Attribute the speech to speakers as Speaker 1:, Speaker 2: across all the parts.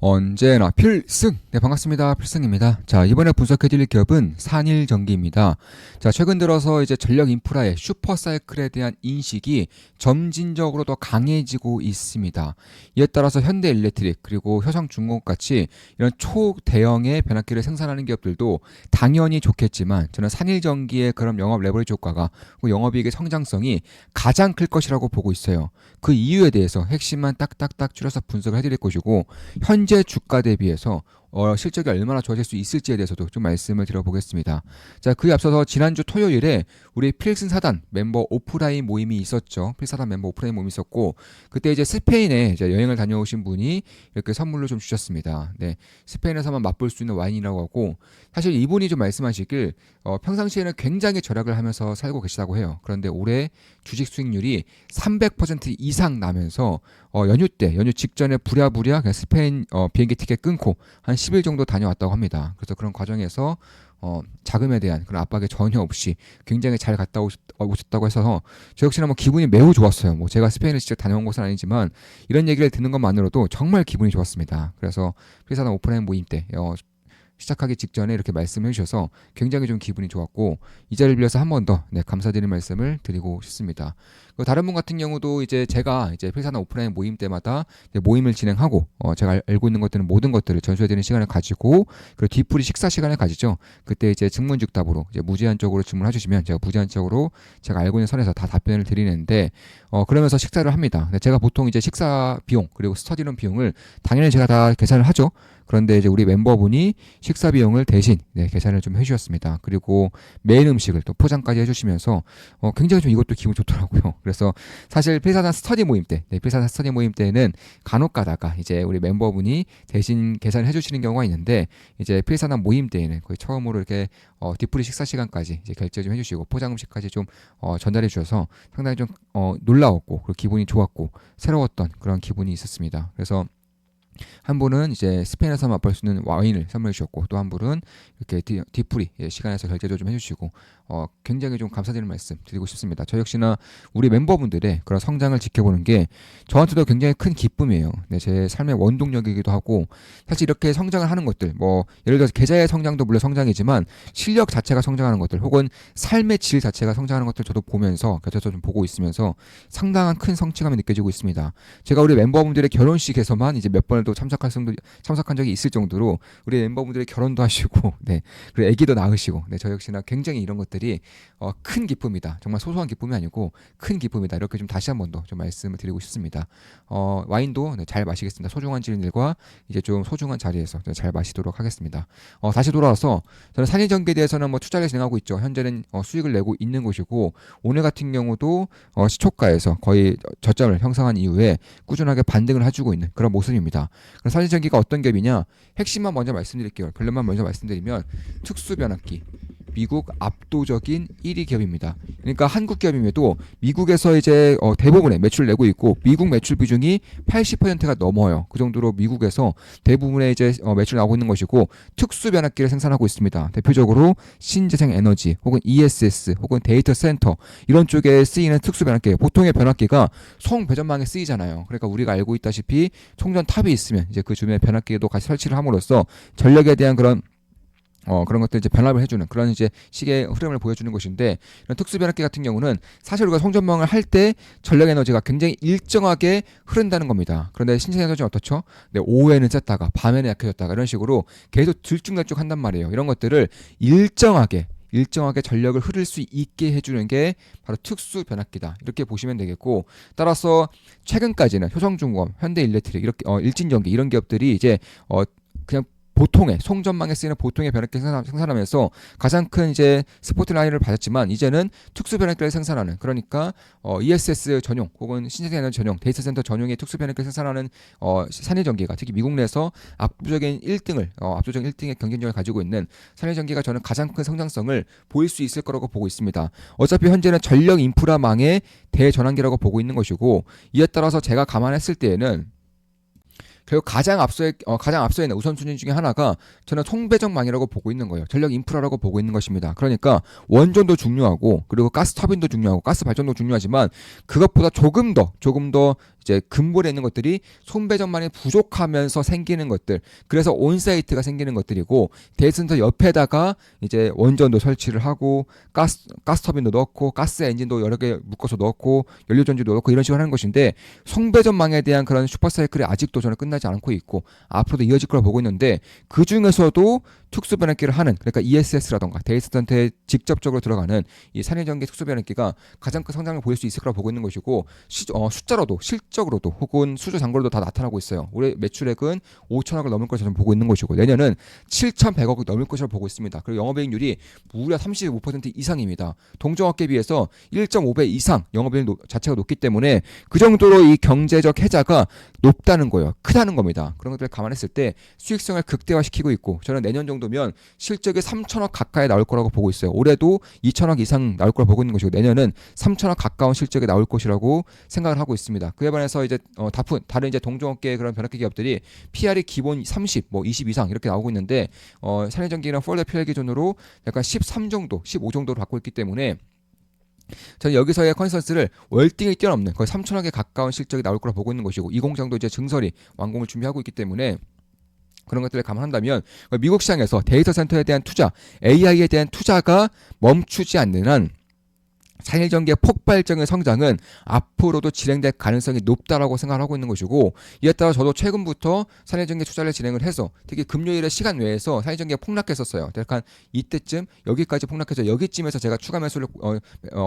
Speaker 1: 언제나 필승! 네, 반갑습니다. 필승입니다. 자, 이번에 분석해드릴 기업은 산일전기입니다. 자, 최근 들어서 이제 전력 인프라의 슈퍼사이클에 대한 인식이 점진적으로 더 강해지고 있습니다. 이에 따라서 현대일렉트릭 그리고 효성중공업 같이 이런 초대형의 변압기를 생산하는 기업들도 당연히 좋겠지만 저는 산일전기의 그런 영업 레버리지 효과가 영업이익의 성장성이 가장 클 것이라고 보고 있어요. 그 이유에 대해서 핵심만 딱딱딱 줄여서 분석을 해드릴 것이고 현재 주가 대비해서 실적이 얼마나 좋아질 수 있을지에 대해서도 좀 말씀을 드려보겠습니다. 자, 그에 앞서서 지난주 토요일에 우리 필승 사단 멤버 오프라인 모임이 있었죠. 필사단 멤버 오프라인 모임이 있었고 그때 이제 스페인에 이제 여행을 다녀오신 분이 이렇게 선물로 좀 주셨습니다. 네, 스페인에서만 맛볼 수 있는 와인이라고 하고 사실 이분이 좀 말씀하시길 평상시에는 굉장히 절약을 하면서 살고 계시다고 해요. 그런데 올해 주식 수익률이 300% 이상 나면서 연휴 직전에 부랴부랴 그냥 스페인 비행기 티켓 끊고 한 10일 정도 다녀왔다고 합니다. 그래서 그런 과정에서 자금에 대한 그런 압박이 전혀 없이 굉장히 잘 갔다 오셨다고 해서 저 역시나 뭐 기분이 매우 좋았어요. 뭐 제가 스페인을 직접 다녀온 것은 아니지만 이런 얘기를 듣는 것만으로도 정말 기분이 좋았습니다. 그래서 회사단 오프라인 모임 때 시작하기 직전에 이렇게 말씀해 주셔서 굉장히 좀 기분이 좋았고 이 자리를 빌려서 한 번 더 감사드리는 말씀을 드리고 싶습니다. 다른 분 같은 경우도 이제 제가 이제 회사나 오프라인 모임 때마다 모임을 진행하고 제가 알고 있는 것들은 모든 것들을 전수해드리는 시간을 가지고 그리고 뒤풀이 식사 시간을 가지죠. 그때 이제 증문즉답으로 이제 무제한적으로 질문해 주시면 제가 무제한적으로 제가 알고 있는 선에서 다 답변을 드리는데 그러면서 식사를 합니다. 제가 보통 이제 식사 비용 그리고 스터디룸 비용을 당연히 제가 다 계산을 하죠. 그런데 이제 우리 멤버분이 식사 비용을 대신 계산을 좀 해주셨습니다. 그리고 메인 음식을 또 포장까지 해주시면서 굉장히 좀 이것도 기분 좋더라고요. 그래서 사실 필사단 스터디 모임 때, 필사단 스터디 모임 때는 간혹 가다가 이제 우리 멤버분이 대신 계산을 해주시는 경우가 있는데 이제 필사단 모임 때에는 거의 처음으로 이렇게 뒤풀이 식사 시간까지 이제 결제 좀 해주시고 포장 음식까지 좀 전달해 주셔서 상당히 좀 놀라웠고 그리고 기분이 좋았고 새로웠던 그런 기분이 있었습니다. 그래서 한 분은 이제 스페인에서 맛볼 수 있는 와인을 선물해 주셨고 또 한 분은 이렇게 뒤풀이 시간에서 결제도 좀 해주시고 굉장히 좀 감사드리는 말씀 드리고 싶습니다. 저 역시나 우리 멤버분들의 그런 성장을 지켜보는 게 저한테도 굉장히 큰 기쁨이에요. 제 삶의 원동력이기도 하고 사실 이렇게 성장을 하는 것들 뭐 예를 들어서 계좌의 성장도 물론 성장이지만 실력 자체가 성장하는 것들 혹은 삶의 질 자체가 성장하는 것들 저도 보면서 곁에서 좀 보고 있으면서 상당한 큰 성취감이 느껴지고 있습니다. 제가 우리 멤버분들의 결혼식에서만 이제 몇 번을 또 참석한 적이 있을 정도로 우리 멤버분들의 결혼도 하시고 그리고 아기도 낳으시고 저 역시나 굉장히 이런 것들이 큰 기쁨이다. 정말 소소한 기쁨이 아니고 큰 기쁨이다. 이렇게 좀 다시 한 번 더 좀 말씀을 드리고 싶습니다. 와인도 잘 마시겠습니다. 소중한 지인들과 이제 좀 소중한 자리에서 잘 마시도록 하겠습니다. 다시 돌아와서 저는 산일전기에 대해서는 뭐 투자를 진행하고 있죠. 현재는 수익을 내고 있는 것이고 오늘 같은 경우도 시초가에서 거의 저점을 형성한 이후에 꾸준하게 반등을 해주고 있는 그런 모습입니다. 그럼 산일전기가 어떤 기업이냐? 핵심만 먼저 말씀드릴게요. 결론만 먼저 말씀드리면 특수변압기 미국 압도적인 1위 기업입니다. 그러니까 한국 기업임에도 미국에서 이제 대부분의 매출을 내고 있고 미국 매출 비중이 80%가 넘어요. 그 정도로 미국에서 대부분의 이제 매출 나오고 있는 것이고 특수 변압기를 생산하고 있습니다. 대표적으로 신재생 에너지 혹은 ESS 혹은 데이터 센터 이런 쪽에 쓰이는 특수 변압기. 보통의 변압기가 송 배전망에 쓰이잖아요. 그러니까 우리가 알고 있다시피 송전 탑이 있으면 이제 그 주변에 변압기도 같이 설치를 함으로써 전력에 대한 그런 것들 이제 변압을 해주는 그런 이제 식의 흐름을 보여주는 것인데 이런 특수 변압기 같은 경우는 사실 우리가 송전망을 할 때 전력 에너지가 굉장히 일정하게 흐른다는 겁니다. 그런데 신재생 에너지는 어떻죠? 오후에는 셌다가 밤에는 약해졌다가 이런 식으로 계속 들쭉날쭉 한단 말이에요. 이런 것들을 일정하게 전력을 흐를 수 있게 해주는 게 바로 특수 변압기다. 이렇게 보시면 되겠고 따라서 최근까지는 효성중공업, 현대일렉트릭 이렇게 일진전기 이런 기업들이 이제 그냥 보통의 송전망에 쓰이는 보통의 변압기 생산하면서 가장 큰 이제 스포트라이트를 받았지만 이제는 특수 변압기를 생산하는 그러니까 ESS 전용 혹은 신재생 에너지 전용 데이터 센터 전용의 특수 변압기를 생산하는 산일전기가 특히 미국 내에서 압도적인 1등의 경쟁력을 가지고 있는 산일전기가 저는 가장 큰 성장성을 보일 수 있을 거라고 보고 있습니다. 어차피 현재는 전력 인프라망의 대전환기라고 보고 있는 것이고 이에 따라서 제가 감안했을 때에는 결국 가장 앞서에 있는 우선순위 중에 하나가 저는 송배전망이라고 보고 있는 거예요. 전력 인프라라고 보고 있는 것입니다. 그러니까 원전도 중요하고 그리고 가스 터빈도 중요하고 가스 발전도 중요하지만 그것보다 조금 더 이제 근본에 있는 것들이 손배전망이 부족하면서 생기는 것들. 그래서 온사이트가 생기는 것들이고 데이터 센터 옆에다가 이제 원전도 설치를 하고 가스 터빈도 넣고 가스 엔진도 여러 개 묶어서 넣고 연료 전지도 넣고 이런 식으로 하는 것인데 송배전망에 대한 그런 슈퍼사이클이 아직도 저는 끝나지 않고 있고 앞으로도 이어질 거라 보고 있는데 그 중에서도 특수 변압기를 하는 그러니까 ESS라던가 데이터 센터에 직접적으로 들어가는 이 산일전기 특수 변압기가 가장 큰 성장을 보일 수 있을 거라 보고 있는 것이고 숫자로도 실적으로도 혹은 수주 잔고로도 다 나타나고 있어요. 올해 매출액은 5천억을 넘을 것으로 저는 보고 있는 것이고 내년은 7,100억을 넘을 것으로 보고 있습니다. 그리고 영업이익률이 무려 35% 이상입니다. 동종업계에 비해서 1.5배 이상 영업이익 자체가 높기 때문에 그 정도로 이 경제적 혜자가 높다는 거예요. 크다는 겁니다. 그런 것들을 감안했을 때 수익성을 극대화시키고 있고 저는 내년 정도면 실적이 3천억 가까이 나올 거라고 보고 있어요. 올해도 2천억 이상 나올 거라고 보고 있는 것이고 내년은 3천억 가까운 실적이 나올 것이라고 생각을 하고 있습니다. 그에 반해서 이제 다른 이제 동종업계의 그런 변압기 기업들이 PR이 기본 30, 20 이상 이렇게 나오고 있는데 산일전기나 폴더 PR 기준으로 약간 13 정도, 15 정도로 갖고 있기 때문에 저는 여기서의 컨센서스를 월등히 뛰어넘는 거의 3천억에 가까운 실적이 나올 거라 보고 있는 것이고 이 공장도 이제 증설이 완공을 준비하고 있기 때문에 그런 것들을 감안한다면 미국 시장에서 데이터 센터에 대한 투자, AI에 대한 투자가 멈추지 않는 한 산일전기의 폭발적인 성장은 앞으로도 진행될 가능성이 높다라고 생각하고 있는 것이고 이에 따라 저도 최근부터 산일전기 투자를 진행을 해서 특히 금요일의 시간 외에서 산일전기가 폭락했었어요. 약간 이때쯤 여기까지 폭락해서 여기쯤에서 제가 추가 매수를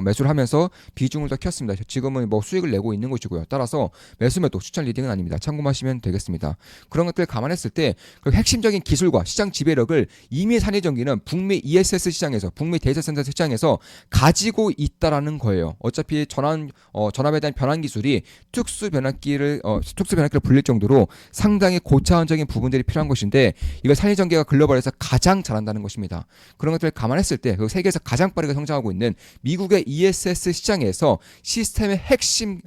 Speaker 1: 매수를 하면서 비중을 더 켰습니다. 지금은 뭐 수익을 내고 있는 것이고요. 따라서 매수 추천 리딩은 아닙니다. 참고하시면 되겠습니다. 그런 것들을 감안했을 때 그 핵심적인 기술과 시장 지배력을 이미 산일전기는 북미 ESS 시장에서 북미 데이터 센터 시장에서 가지고 있다라는 거예요. 어차피 전압에 대한 변환 기술이 특수 변압기를 불릴 정도로 상당히 고차원적인 부분들이 필요한 것인데 이걸 산일전기가 글로벌에서 가장 잘한다는 것입니다. 그런 것들을 감안했을 때 세계에서 가장 빠르게 성장하고 있는 미국의 ESS 시장에서 시스템의 핵심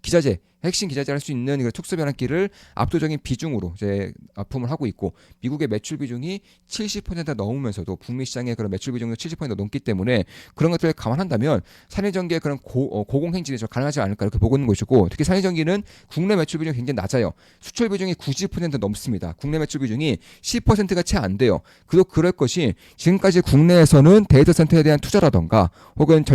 Speaker 1: 기자재 할 수 있는 특수 변압기를 압도적인 비중으로 이제 납품을 하고 있고 미국의 매출 비중이 70% 넘으면서도 북미 시장의 그런 매출 비중이 70% 넘기 때문에 그런 것들을 감안한다면 산일전기의 그런 고공행진이 좀 가능하지 않을까 이렇게 보고 있는 것이고 특히 산일전기는 국내 매출 비중이 굉장히 낮아요. 수출 비중이 90% 넘습니다. 국내 매출 비중이 10%가 채 안 돼요. 그럴 것이 지금까지 국내에서는 데이터 센터에 대한 투자라던가 혹은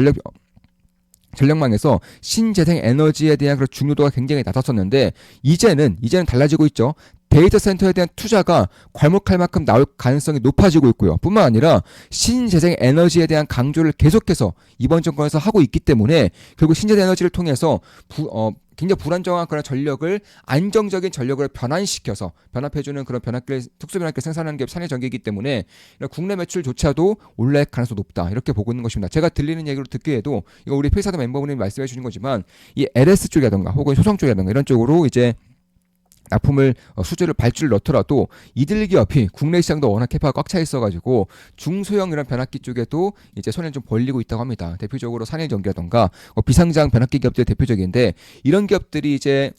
Speaker 1: 전력망에서 신재생 에너지에 대한 그런 중요도가 굉장히 낮았었는데 이제는 달라지고 있죠. 데이터 센터에 대한 투자가 괄목할 만큼 나올 가능성이 높아지고 있고요. 뿐만 아니라 신재생 에너지에 대한 강조를 계속해서 이번 정권에서 하고 있기 때문에 결국 신재생 에너지를 통해서 굉장히 불안정한 그런 전력을 안정적인 전력으로 변환시켜서 변압해주는 그런 특수 변압기를 생산하는 게 산일전기이기 때문에 국내 매출조차도 올라갈 가능성이 높다 이렇게 보고 있는 것입니다. 제가 들리는 얘기로 듣기에도 이거 우리 필사도 멤버분이 말씀해 주신 거지만 이 LS 쪽이라든가 혹은 효성 쪽이라든가 이런 쪽으로 이제 납품을 수주를 발주를 넣더라도 이들 기업이 국내 시장도 워낙 캐파가 꽉 차 있어가지고 중소형 이런 변압기 쪽에도 이제 손을 좀 벌리고 있다고 합니다. 대표적으로 산일전기라던가 비상장 변압기 기업들이 대표적인데 이런 기업들이 이제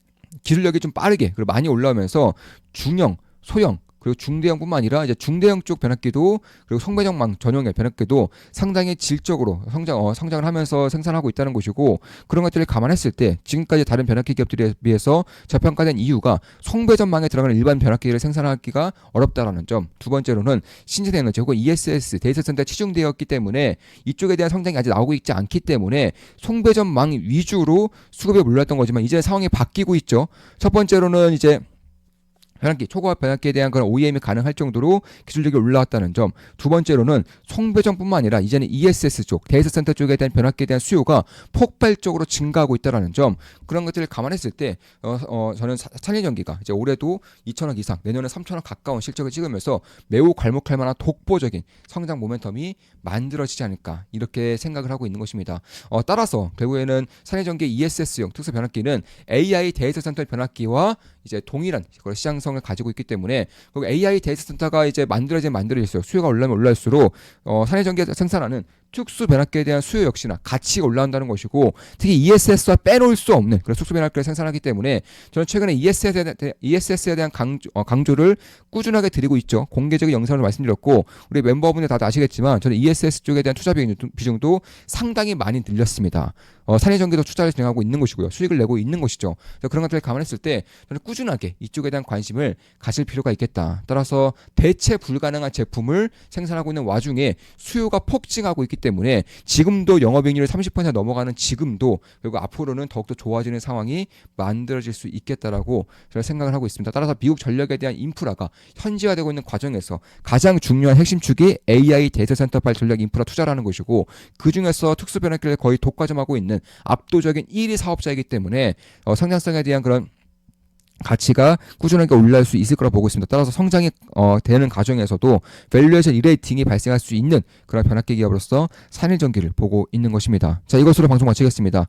Speaker 1: 기술력이 좀 빠르게 그리고 많이 올라오면서 중형, 소형 그리고 중대형뿐만 아니라 이제 중대형 쪽 변압기도 그리고 송배전망 전용의 변압기도 상당히 질적으로 성장을 하면서 생산하고 있다는 것이고 그런 것들을 감안했을 때 지금까지 다른 변압기 기업들에 비해서 저평가된 이유가 송배전망에 들어가는 일반 변압기를 생산하기가 어렵다라는 점. 두 번째로는 신재생 에너지 혹은 ESS 데이터 센터에 치중되었기 때문에 이쪽에 대한 성장이 아직 나오고 있지 않기 때문에 송배전망 위주로 수급에 몰렸던 거지만 이제 상황이 바뀌고 있죠. 첫 번째로는 이제 변압기, 초고압 변압기에 대한 그런 OEM이 가능할 정도로 기술력이 올라왔다는 점. 두 번째로는 송배전뿐만 아니라 이제는 ESS 쪽, 데이터 센터 쪽에 대한 변압기에 대한 수요가 폭발적으로 증가하고 있다는 점. 그런 것들을 감안했을 때 저는 산일전기가 이제 올해도 2천억 이상, 내년에 3천억 가까운 실적을 찍으면서 매우 괄목할 만한 독보적인 성장 모멘텀이 만들어지지 않을까 이렇게 생각을 하고 있는 것입니다. 따라서 결국에는 산일전기 ESS용 특수 변압기는 AI 데이터 센터 변압기와 이제 동일한 시장성을 가지고 있기 때문에 AI 데이터 센터가 이제 만들어질수록 수요가 올라오면 올라올수록 산일전기가 생산하는 특수 변압기에 대한 수요 역시나 가치가 올라온다는 것이고, 특히 ESS와 빼놓을 수 없는 그런 특수 변압기를 생산하기 때문에 저는 최근에 ESS에 대한 강조를 꾸준하게 드리고 있죠. 공개적인 영상을 말씀드렸고, 우리 멤버분들 다들 아시겠지만 저는 ESS 쪽에 대한 투자 비중도 상당히 많이 늘렸습니다. 산해전기도 투자를 진행하고 있는 것이고요. 수익을 내고 있는 것이죠. 그런 것들을 감안했을 때 저는 꾸준하게 이쪽에 대한 관심을 가질 필요가 있겠다. 따라서 대체 불가능한 제품을 생산하고 있는 와중에 수요가 폭증하고 있기 때문에 지금도 영업이익률이 30% 넘어가는 지금도, 그리고 앞으로는 더욱더 좋아지는 상황이 만들어질 수 있겠다라고 저는 생각을 하고 있습니다. 따라서 미국 전력에 대한 인프라가 현지화되고 있는 과정에서 가장 중요한 핵심 축이 AI 데이터 센터발 전력 인프라 투자라는 것이고, 그 중에서 특수 변압기를 거의 독과점하고 있는 압도적인 1위 사업자이기 때문에 성장성에 대한 그런 가치가 꾸준하게 올라갈 수 있을 거라 보고 있습니다. 따라서 성장이 되는 과정에서도 밸류에이션 리레이팅이 발생할 수 있는 그런 변압기 기업으로서 산일전기를 보고 있는 것입니다. 자, 이것으로 방송 마치겠습니다.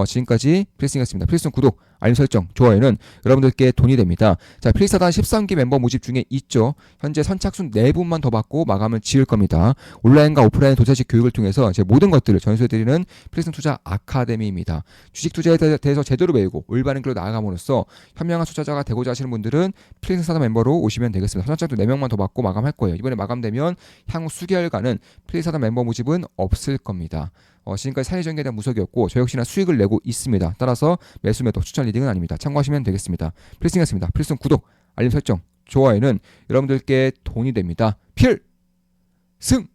Speaker 1: 지금까지 필승이었습니다. 필승 구독, 알림 설정, 좋아요는 여러분들께 돈이 됩니다. 자, 필사단 13기 멤버 모집 중에 있죠. 현재 선착순 4분만 더 받고 마감을 지을 겁니다. 온라인과 오프라인 도자식 교육을 통해서 제 모든 것들을 전수해드리는 필승 투자 아카데미입니다. 주식 투자에 대해서 제대로 배우고 올바른 길로 나아감으로써 현명한 투자자가 되고자 하시는 분들은 필승 사단 멤버로 오시면 되겠습니다. 선착순 4명만 더 받고 마감할 거예요. 이번에 마감되면 향후 수개월간은 필승 사단 멤버 모집은 없을 겁니다. 지금까지 산해전기에 대한 무석이었고, 저 역시나 수익을 내고 있습니다. 따라서 매수 매도 추천 리딩은 아닙니다. 참고하시면 되겠습니다. 필승이었습니다. 필승 구독, 알림 설정, 좋아요는 여러분들께 돈이 됩니다. 필승!